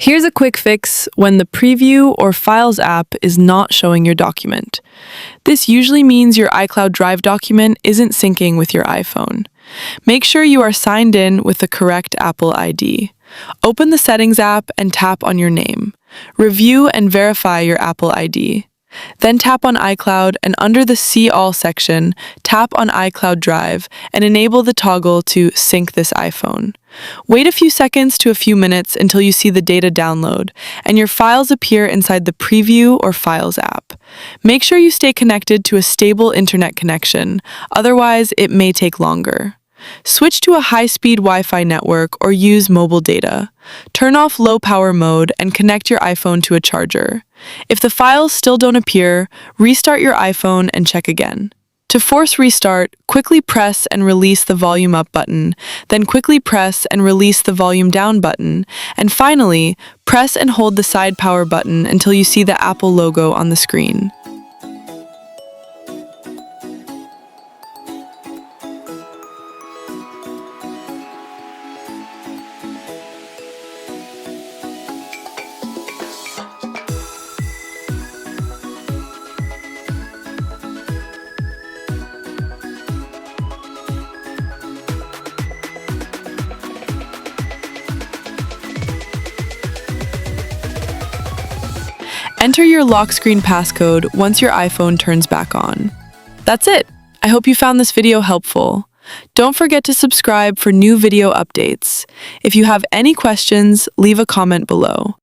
Here's a quick fix when the Preview or Files app is not showing your document. This usually means your iCloud Drive document isn't syncing with your iPhone. Make sure you are signed in with the correct Apple ID. Open the Settings app and tap on your name. Review and verify your Apple ID. Then tap on iCloud and under the See All section, tap on iCloud Drive and enable the toggle to sync this iPhone. Wait a few seconds to a few minutes until you see the data download and your files appear inside the Preview or Files app. Make sure you stay connected to a stable internet connection, otherwise it may take longer. Switch to a high-speed Wi-Fi network or use mobile data. Turn off low power mode and connect your iPhone to a charger. If the files still don't appear, restart your iPhone and check again. To force restart, quickly press and release the volume up button, then quickly press and release the volume down button, and finally, press and hold the side power button until you see the Apple logo on the screen. Enter your lock screen passcode once your iPhone turns back on. That's it! I hope you found this video helpful. Don't forget to subscribe for new video updates. If you have any questions, leave a comment below.